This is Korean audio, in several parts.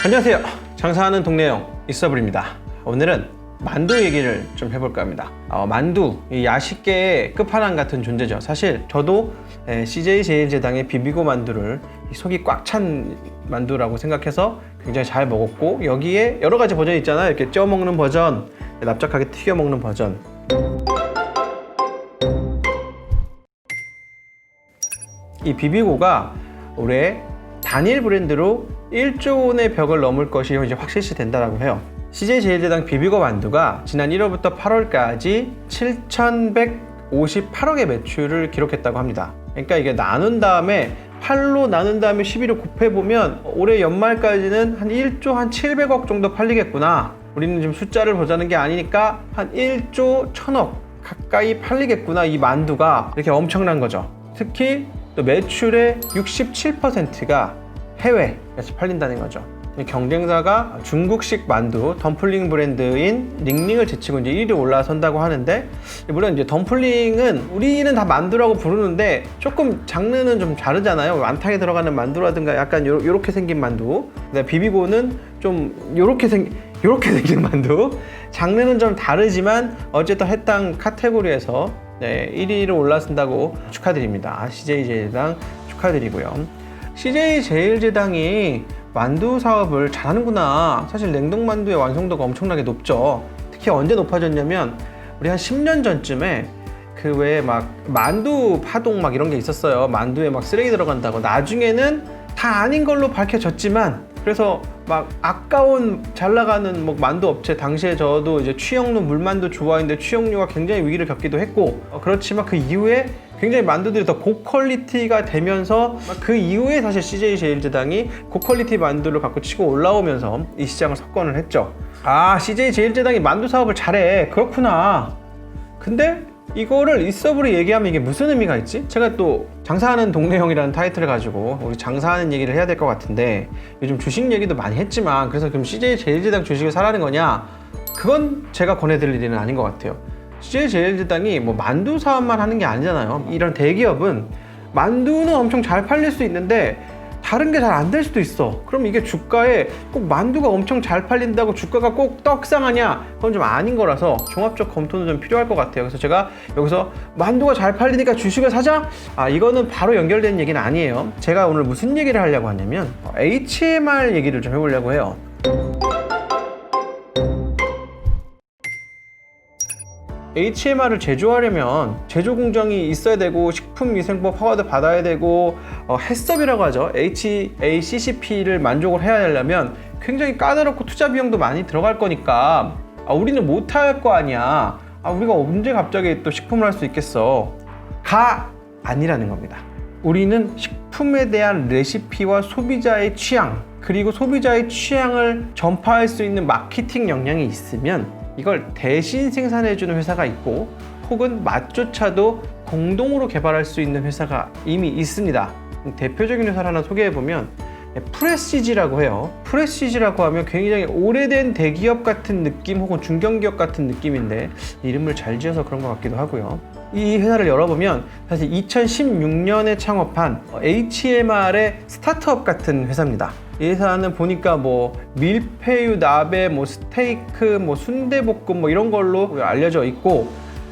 안녕하세요. 장사하는 동네형 이서블입니다. 오늘은 만두 얘기를 좀 해볼까 합니다. 만두, 이 야식계의 끝판왕 같은 존재죠. 사실 저도 CJ 제일제당의 비비고 만두를 속이 꽉 찬 만두라고 생각해서 굉장히 잘 먹었고, 여기에 여러 가지 버전이 있잖아요. 이렇게 쪄 먹는 버전, 납작하게 튀겨 먹는 버전. 이 비비고가 올해 단일 브랜드로 1조 원의 벽을 넘을 것이 이제 확실시 된다고 해요. CJ 제일제당 비비고 만두가 지난 1월부터 8월까지 7,158억의 매출을 기록했다고 합니다. 그러니까 이게 나눈 다음에 8로 나눈 다음에 12로 곱해보면 올해 연말까지는 한 1조 한 700억 정도 팔리겠구나. 우리는 지금 숫자를 보자는 게 아니니까 한 1조 1000억 가까이 팔리겠구나. 이 만두가 이렇게 엄청난 거죠. 특히 또 매출의 67%가 해외에서 팔린다는 거죠. 경쟁사가 중국식 만두 덤플링 브랜드인 링링을 제치고 이제 1위에 올라선다고 하는데, 물론 이제 덤플링은 우리는 다 만두라고 부르는데 조금 장르는 좀 다르잖아요. 완탕에 들어가는 만두라든가 약간 요렇게 생긴 만두. 비비고는 좀 요렇게 생긴 만두. 장르는 좀 다르지만 어쨌든 해당 카테고리에서 1위로 올라선다고 축하드립니다. CJ 제일제당 축하드리고요. CJ 제일제당이 만두 사업을 잘하는구나. 사실 냉동만두의 완성도가 엄청나게 높죠. 특히 언제 높아졌냐면 우리 한 10년 전쯤에 그 외에 막 만두 파동 막 이런 게 있었어요. 만두에 막 쓰레기 들어간다고. 나중에는 다 아닌 걸로 밝혀졌지만, 그래서 막 아까운 잘 나가는 뭐 만두 업체, 당시에 저도 이제 취역류 물만두 좋아했는데 취역류가 굉장히 위기를 겪기도 했고, 그렇지만 그 이후에 굉장히 만두들이 더 고퀄리티가 되면서 그 이후에 사실 CJ 제일제당이 고퀄리티 만두를 갖고 치고 올라오면서 이 시장을 석권을 했죠. 아, CJ 제일제당이 만두 사업을 잘해. 그렇구나. 근데 이거를 이서블이 얘기하면 이게 무슨 의미가 있지? 제가 또 장사하는 동네형이라는 타이틀을 가지고 우리 장사하는 얘기를 해야 될 것 같은데, 요즘 주식 얘기도 많이 했지만, 그래서 그럼 CJ 제일제당 주식을 사라는 거냐? 그건 제가 권해드릴 일은 아닌 것 같아요. CJ 제일제당이 뭐 만두 사업만 하는 게 아니잖아요. 이런 대기업은 만두는 엄청 잘 팔릴 수 있는데 다른 게 잘 안 될 수도 있어. 그럼 이게 주가에 꼭 만두가 엄청 잘 팔린다고 주가가 꼭 떡상하냐? 그건 좀 아닌 거라서 종합적 검토는 좀 필요할 것 같아요. 그래서 제가 여기서 만두가 잘 팔리니까 주식을 사자? 이거는 바로 연결된 얘기는 아니에요. 제가 오늘 무슨 얘기를 하려고 하냐면 HMR 얘기를 좀 해보려고 해요. HMR을 제조하려면 제조 공정이 있어야 되고, 식품위생법 허가도 받아야 되고, 해썹이라고 하죠. HACCP를 만족을 해야 하려면 굉장히 까다롭고 투자 비용도 많이 들어갈 거니까 우리는 못할 거 아니야. 우리가 언제 갑자기 또 식품을 할 수 있겠어. 가 아니라는 겁니다. 우리는 식품에 대한 레시피와 소비자의 취향, 그리고 소비자의 취향을 전파할 수 있는 마케팅 역량이 있으면 이걸 대신 생산해주는 회사가 있고, 혹은 맛조차도 공동으로 개발할 수 있는 회사가 이미 있습니다. 대표적인 회사를 하나 소개해보면 프레시지라고 해요. 프레시지라고 하면 굉장히 오래된 대기업 같은 느낌, 혹은 중견기업 같은 느낌인데 이름을 잘 지어서 그런 것 같기도 하고요. 이 회사를 열어보면 사실 2016년에 창업한 HMR의 스타트업 같은 회사입니다. 이 회사는 보니까 뭐 밀푀유, 나베, 뭐 스테이크, 뭐 순대볶음 뭐 이런 걸로 알려져 있고,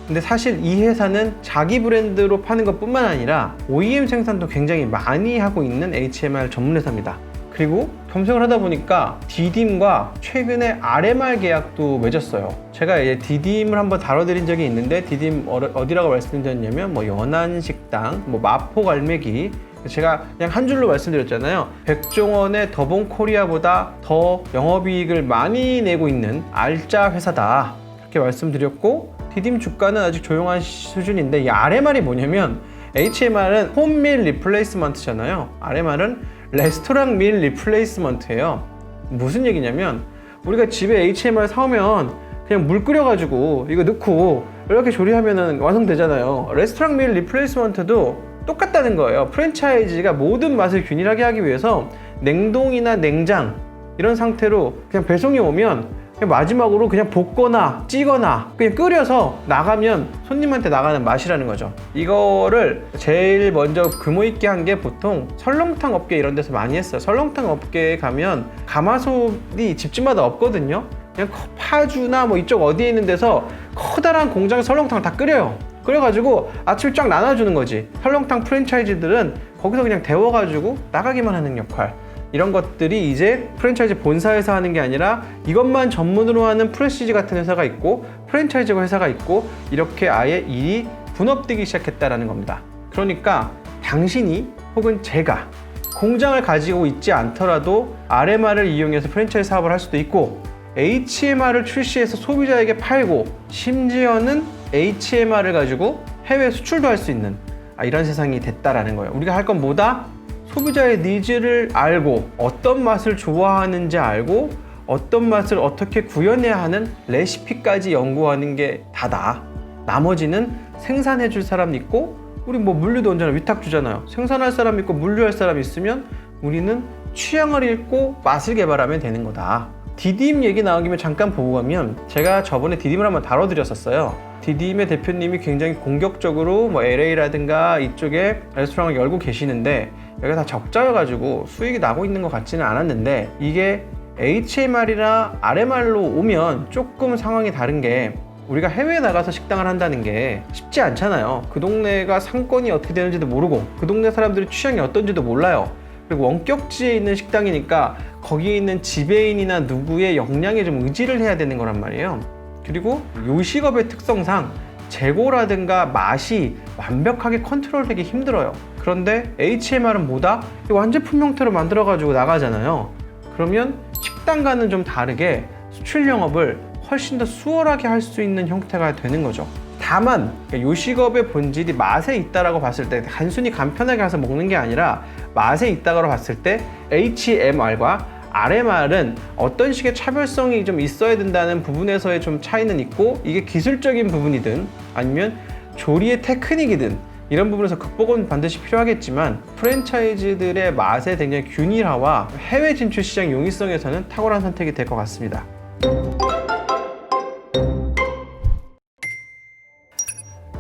근데 사실 이 회사는 자기 브랜드로 파는 것뿐만 아니라 OEM 생산도 굉장히 많이 하고 있는 HMR 전문 회사입니다. 그리고 검색을 하다 보니까 디딤과 최근에 RMR 계약도 맺었어요. 제가 이제 디딤을 한번 다뤄드린 적이 있는데, 디딤 어디라고 말씀드렸냐면 뭐 연안식당, 뭐 마포갈매기, 제가 그냥 한 줄로 말씀드렸잖아요. 백종원의 더본코리아보다 더 영업이익을 많이 내고 있는 알짜 회사다, 그렇게 말씀드렸고, 디딤 주가는 아직 조용한 수준인데, 이 RMR이 뭐냐면, HMR은 홈밀 리플레이스먼트잖아요. RMR은 레스토랑 밀 리플레이스먼트예요. 무슨 얘기냐면, 우리가 집에 HMR 사오면 그냥 물 끓여가지고 이거 넣고 이렇게 조리하면 완성되잖아요. 레스토랑 밀 리플레이스먼트도 똑같다는 거예요. 프랜차이즈가 모든 맛을 균일하게 하기 위해서 냉동이나 냉장 이런 상태로 그냥 배송이 오면 그냥 마지막으로 그냥 볶거나 찌거나 그냥 끓여서 나가면 손님한테 나가는 맛이라는 거죠. 이거를 제일 먼저 규모 있게 한 게 보통 설렁탕 업계 이런 데서 많이 했어요. 설렁탕 업계에 가면 가마솥이 집집마다 없거든요. 그냥 파주나 뭐 이쪽 어디에 있는 데서 커다란 공장 설렁탕을 다 끓여요. 끓여가지고 아침에 쫙 나눠주는 거지. 설렁탕 프랜차이즈들은 거기서 그냥 데워가지고 나가기만 하는 역할. 이런 것들이 이제 프랜차이즈 본사에서 하는 게 아니라 이것만 전문으로 하는 프레시지 같은 회사가 있고 프랜차이즈 회사가 있고 이렇게 아예 일이 분업되기 시작했다라는 겁니다. 그러니까 당신이 혹은 제가 공장을 가지고 있지 않더라도 RMR을 이용해서 프랜차이즈 사업을 할 수도 있고 HMR을 출시해서 소비자에게 팔고 심지어는 HMR을 가지고 해외 수출도 할 수 있는 이런 세상이 됐다라는 거예요. 우리가 할 건 뭐다? 소비자의 니즈를 알고 어떤 맛을 좋아하는지 알고 어떤 맛을 어떻게 구현해야 하는 레시피까지 연구하는 게 다다. 나머지는 생산해 줄 사람 있고 우리 뭐 물류도 언제나 위탁 주잖아요. 생산할 사람 있고 물류할 사람 있으면 우리는 취향을 읽고 맛을 개발하면 되는 거다. 디딤 얘기 나온 김에 잠깐 보고 가면 제가 저번에 디딤을 한번 다뤄드렸었어요. 디딤의 대표님이 굉장히 공격적으로 뭐 LA라든가 이쪽에 레스토랑을 열고 계시는데 여기가 다 적자여가지고 수익이 나고 있는 것 같지는 않았는데 이게 HMR이나 RMR로 오면 조금 상황이 다른 게 우리가 해외에 나가서 식당을 한다는 게 쉽지 않잖아요. 그 동네가 상권이 어떻게 되는지도 모르고 그 동네 사람들의 취향이 어떤지도 몰라요. 그리고 원격지에 있는 식당이니까 거기에 있는 지배인이나 누구의 역량에 좀 의지를 해야 되는 거란 말이에요. 그리고 요식업의 특성상 재고라든가 맛이 완벽하게 컨트롤되기 힘들어요. 그런데 HMR은 뭐다? 완제품 형태로 만들어가지고 나가잖아요. 그러면 식당과는 좀 다르게 수출 영업을 훨씬 더 수월하게 할 수 있는 형태가 되는 거죠. 다만 요식업의 본질이 맛에 있다라고 봤을 때 단순히 간편하게 가서 먹는 게 아니라 맛에 있다고 봤을 때 HMR과 RMR은 어떤 식의 차별성이 좀 있어야 된다는 부분에서의 좀 차이는 있고 이게 기술적인 부분이든 아니면 조리의 테크닉이든 이런 부분에서 극복은 반드시 필요하겠지만 프랜차이즈들의 맛의 굉장히 균일화와 해외 진출 시장 용이성에서는 탁월한 선택이 될 것 같습니다.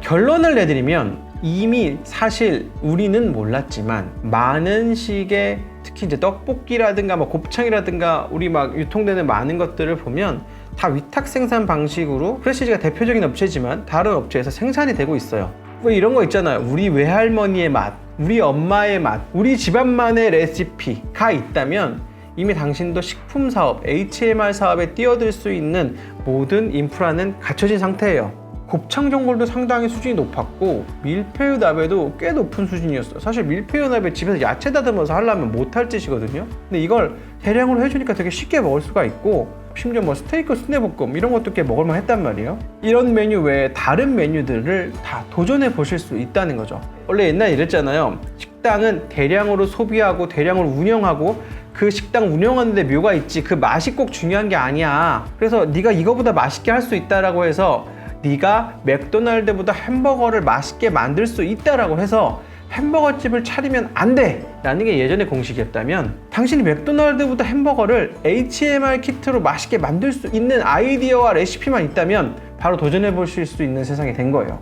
결론을 내드리면 이미 사실 우리는 몰랐지만 많은 식의 특히 이제 떡볶이라든가 뭐 곱창이라든가 우리 막 유통되는 많은 것들을 보면 다 위탁 생산 방식으로 프레시지가 대표적인 업체지만 다른 업체에서 생산이 되고 있어요. 뭐 이런 거 있잖아요. 우리 외할머니의 맛, 우리 엄마의 맛, 우리 집안만의 레시피가 있다면 이미 당신도 식품 사업, HMR 사업에 뛰어들 수 있는 모든 인프라는 갖춰진 상태예요. 곱창 전골도 상당히 수준이 높았고 밀푀유 나베도 꽤 높은 수준이었어요. 사실 밀푀유 나베 집에서 야채 다듬어서 하려면 못할 짓이거든요. 근데 이걸 대량으로 해주니까 되게 쉽게 먹을 수가 있고 심지어 뭐 스테이크 순대볶음 이런 것도 꽤 먹을만 했단 말이에요. 이런 메뉴 외에 다른 메뉴들을 다 도전해 보실 수 있다는 거죠. 원래 옛날에 이랬잖아요. 식당은 대량으로 소비하고 대량으로 운영하고 그 식당 운영하는데 묘가 있지 그 맛이 꼭 중요한 게 아니야. 그래서 네가 이거보다 맛있게 할 수 있다라고 해서 네가 맥도날드보다 햄버거를 맛있게 만들 수 있다라고 해서 햄버거집을 차리면 안 돼! 라는 게 예전의 공식이었다면 당신이 맥도날드보다 햄버거를 HMR 키트로 맛있게 만들 수 있는 아이디어와 레시피만 있다면 바로 도전해 보실 수 있는 세상이 된 거예요.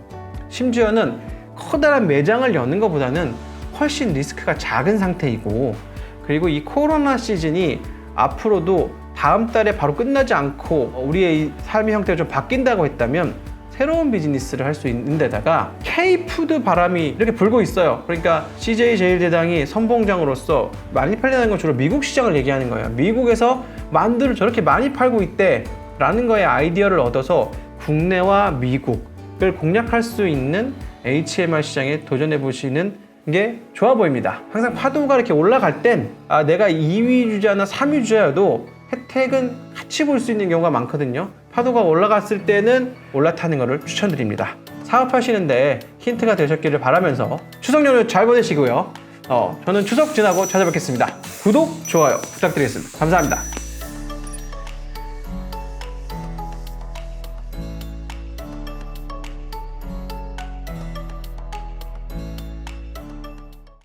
심지어는 커다란 매장을 여는 것보다는 훨씬 리스크가 작은 상태이고 그리고 이 코로나 시즌이 앞으로도 다음 달에 바로 끝나지 않고 우리의 삶의 형태가 좀 바뀐다고 했다면 새로운 비즈니스를 할 수 있는 데다가 K푸드 바람이 이렇게 불고 있어요. 그러니까 CJ 제일제당이 선봉장으로서 많이 팔리는 건 주로 미국 시장을 얘기하는 거예요. 미국에서 만두를 저렇게 많이 팔고 있대 라는 거에 아이디어를 얻어서 국내와 미국을 공략할 수 있는 HMR 시장에 도전해 보시는 게 좋아 보입니다. 항상 파도가 이렇게 올라갈 땐 내가 2위 주자나 3위 주자여도 혜택은 같이 볼 수 있는 경우가 많거든요. 파도가 올라갔을 때는 올라타는 것을 추천드립니다. 사업하시는데 힌트가 되셨기를 바라면서 추석 연휴 잘 보내시고요. 저는 추석 지나고 찾아뵙겠습니다. 구독, 좋아요 부탁드리겠습니다. 감사합니다.